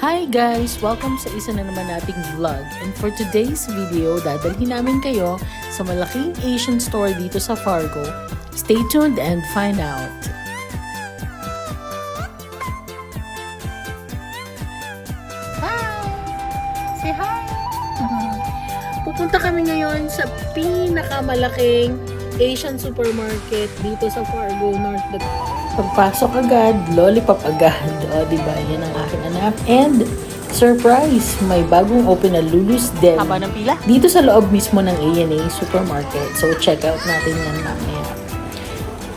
Hi guys! Welcome sa isa na naman nating vlog. And for today's video, dadalhin namin kayo sa malaking Asian store dito sa Fargo. Stay tuned and find out! Hi! Say hi! Pupunta kami ngayon sa pinakamalaking Asian supermarket dito sa Fargo, North Dakota. Pagpasok agad, lollipop agad. O, diba? Yan ang aking anak. And, surprise! May bagong open na Lulu's Den. Haba ng pila? Dito sa loob mismo ng A&A Supermarket. So, check out natin yan mamaya.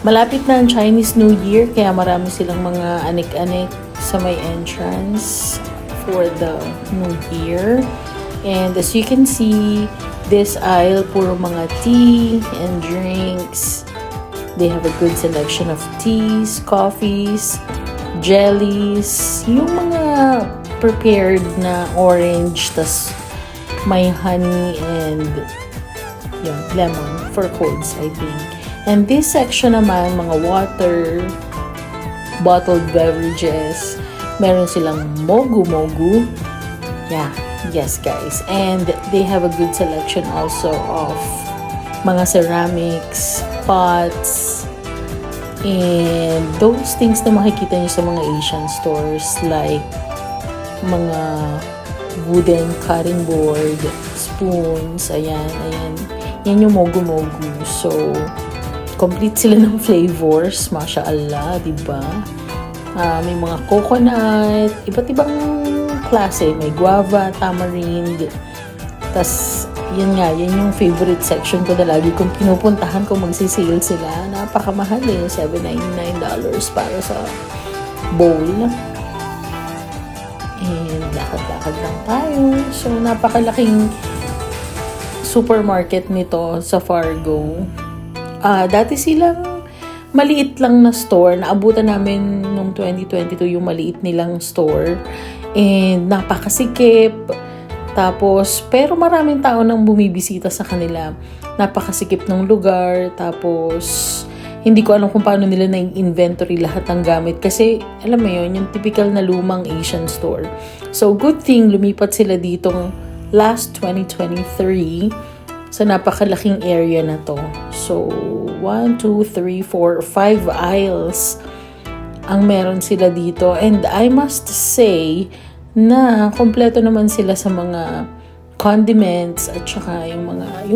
Malapit na ang Chinese New Year, kaya marami silang mga anik-anik sa may entrance for the New Year. And as you can see, this aisle, puro mga tea and drinks. They have a good selection of teas, coffees, jellies, yung mga prepared na orange, tas may honey and yun, lemon for colds, I think. And this section naman, mga water, bottled beverages, meron silang mogu-mogu. Yeah, yes guys. And they have a good selection also of mga ceramics, pots, and those things na makikita niyo sa mga Asian stores like mga wooden cutting board, spoons, ayan. Yan yung mogu-mogu. So, complete sila ng flavors, mashallah, diba? May mga coconut, iba't ibang klase. May guava, tamarind, tas yan yung favorite section ko na lagi kong pinupuntahan kung magsisale sila. Napakamahal eh, $7.99 para sa bowl. And lakad-lakad lang tayo. So, napakalaking supermarket nito sa Fargo. Dati silang maliit lang na store. Naabutan namin nung 2022 yung maliit nilang store. And napakasikip. Tapos, pero maraming tao nang bumibisita sa kanila. Napakasikip ng lugar. Tapos, hindi ko alam kung paano nila na-inventory lahat ng gamit. Kasi, alam mo yun, yung typical na lumang Asian store. So, good thing, lumipat sila ditong last 2023 sa napakalaking area na to. So, 1, 2, 3, 4, 5 aisles ang meron sila dito. And I must say na kompleto naman sila sa mga condiments at saka yung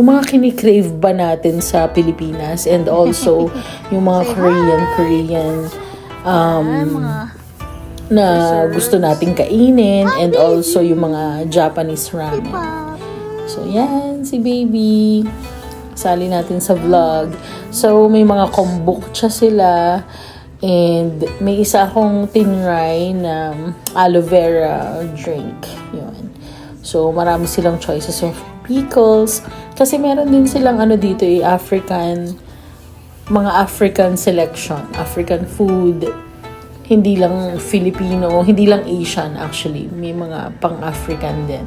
mga kinikrave ba natin sa Pilipinas, and also yung mga Korean na gusto nating kainin, and also yung mga Japanese ramen. So yan, si baby. Sali natin sa vlog. So may mga kombucha sila. And may isa akong tinry na aloe vera drink. Yun. So, marami silang choices of pickles. Kasi meron din silang dito mga African selection. African food. Hindi lang Filipino, hindi lang Asian actually. May mga pang-African din.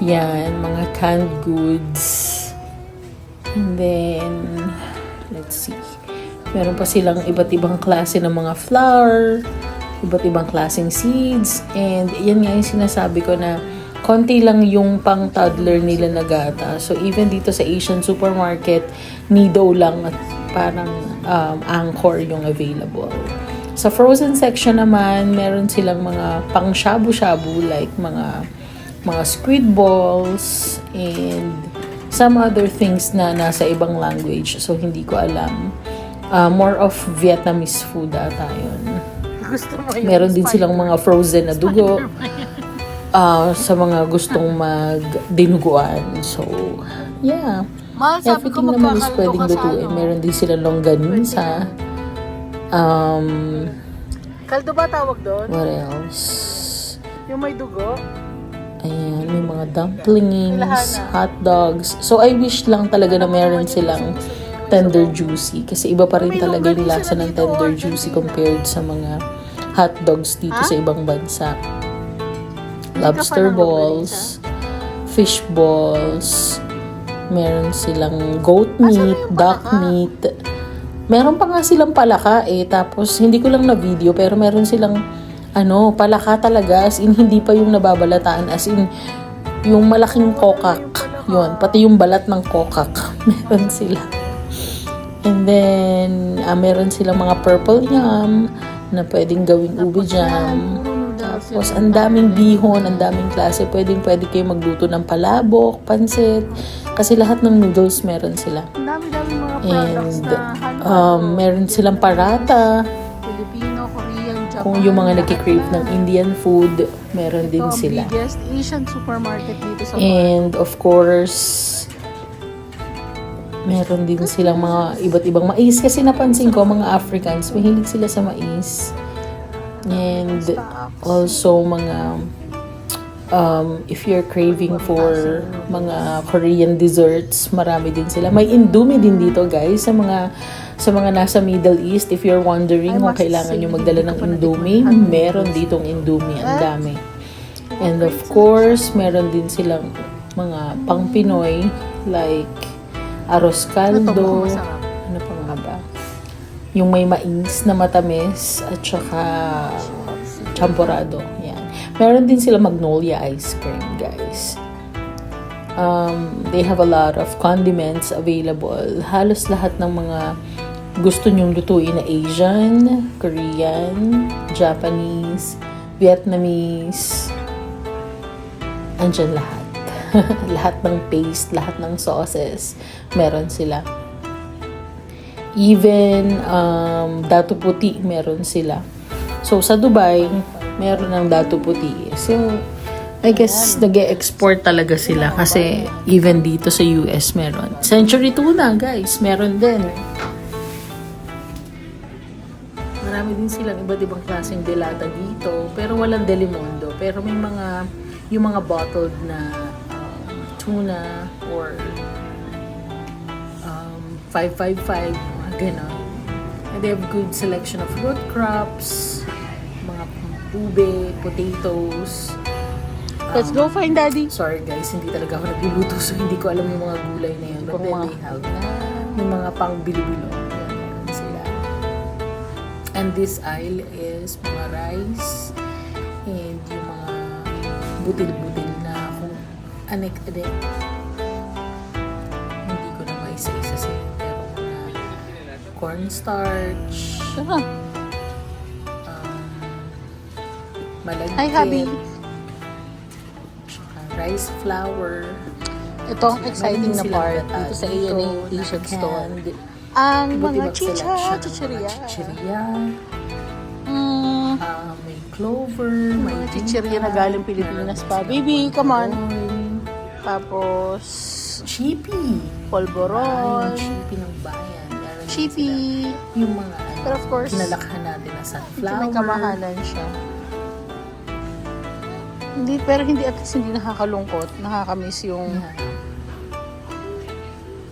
Yan, mga canned goods. And then, let's see. Meron pa silang iba't ibang klase ng mga flour, iba't ibang klaseng seeds, and yan nga yung sinasabi ko na konti lang yung pang toddler nila na gata. So even dito sa Asian supermarket, Nido lang at parang Anchor yung available. Sa frozen section naman, meron silang mga pang shabu-shabu like mga squid balls and some other things na nasa ibang language. So hindi ko alam. More of Vietnamese food ata yun. Gusto mo yun? Meron din silang mga frozen na dugo sa mga gustong magdinuguan. So, yeah. Mahal, sabi ko Everything naman is magkakaldo pwedeng ka sa lutuin. Meron din silang longganisa. Kaldo ba tawag doon? What else? Yung may dugo? Ayan, may mga dumplings, hot dogs. So, I wish lang talaga na meron silang tender juicy. Kasi iba pa rin talaga yung lasa ng tender juicy compared sa mga hot dogs dito sa ibang bansa. Lobster balls, fish balls, meron silang goat meat, duck meat. Meron pa nga silang palaka tapos hindi ko lang na video pero meron silang palaka talaga, as in hindi pa yung nababalataan, as in yung malaking kokak, yun, pati yung balat ng kokak, meron sila. And then, meron silang mga purple yam na pwedeng gawing ube jam. Tapos, ang daming bihon, ang daming klase. Pwede kayo magluto ng palabok, pansit. Kasi lahat ng noodles meron sila. Ang dami-dami mga products And, na meron silang parata. Filipino, Korean, Japan. Kung yung mga nagki-crave ng Indian food, meron din Ito sila. ang biggest Asian supermarket dito sa And of course, meron din silang mga iba't ibang mais. Kasi napansin ko, mga Africans, mahilig sila sa mais. And also mga, if you're craving for mga Korean desserts, marami din sila. May Indomie din dito, guys, sa mga nasa Middle East. If you're wondering kung kailangan nyo magdala ng Indomie, meron ditong Indomie. Ang dami. And of course, meron din silang mga pang Pinoy, like arroz caldo. Ano pa nga ba? Yung may mais na matamis at saka champurado. Yan. Meron din sila Magnolia ice cream, guys. They have a lot of condiments available. Halos lahat ng mga gusto nyong lutuin na Asian, Korean, Japanese, Vietnamese, andyan lahat. Lahat ng paste, lahat ng sauces, meron sila. Even dato puti, meron sila. So, sa Dubai, meron ng dato puti. So, I guess, nag-e-export talaga sila kasi even dito sa US meron. Century Tuna, guys, meron din. Marami din silang iba't ibang klaseng delata dito, pero walang Delimondo. Pero may yung mga bottled na tuna or 555, mga ganon. And they have good selection of root crops, mga ube, potatoes. Let's go find Daddy. Sorry guys, hindi talaga ako nagluluto, so hindi ko alam yung mga gulay na yun. But then they have yung mga pang bilo-bilo. Yan, meron sila. And this aisle is mga rice and yung mga butil-butil na kung anek-anek. Hindi ko na maisa-isa sila. Pero mga cornstarch. Malagkit. Hi, Habi. Rice flour. Ito ang exciting na part dito sa A&A T-shirt store. Ang mga chicheria. May clover, may Mga chicheria na galing Pilipinas pa. Baby, come on. Tapos, Chippy. polvoron. Chippy ng bayan. Meron Chippy. sila. Yung mga Pero of course, kinalakhan natin na medyo sunflower. may kamahalan siya. Pero hindi at least hindi nakakalungkot. Nakakamiss yung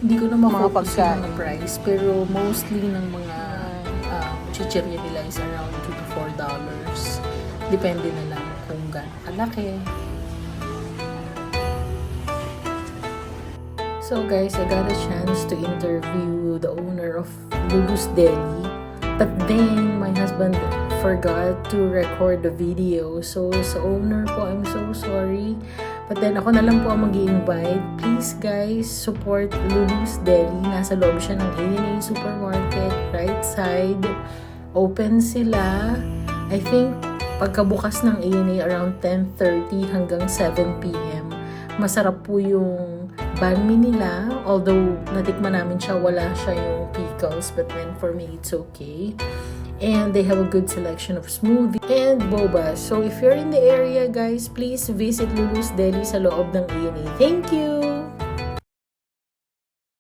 Hindi ko na mga ma-focus pagkain. yung mga price, pero mostly ng mga chicheria nila is around $2 to $4. Depende na lang kung gaano kalaki. So guys, I got a chance to interview the owner of Lulu's Deli, but then my husband forgot to record the video. So sa owner po, I'm so sorry. But then ako na lang po ang mag-i-invite. Please guys, support Lulu's Deli. Nasa loob siya ng A&A Supermarket, right side. Open sila. I think pagkabukas ng A&A around 10:30 hanggang 7 p.m. Masarap po yung banh mi nila. Although natikman namin siya, wala siya yung pickles. But then for me, it's okay. And they have a good selection of smoothie and boba. So if you're in the area, guys, please visit Lulu's Deli sa loob ng A&A. Thank you!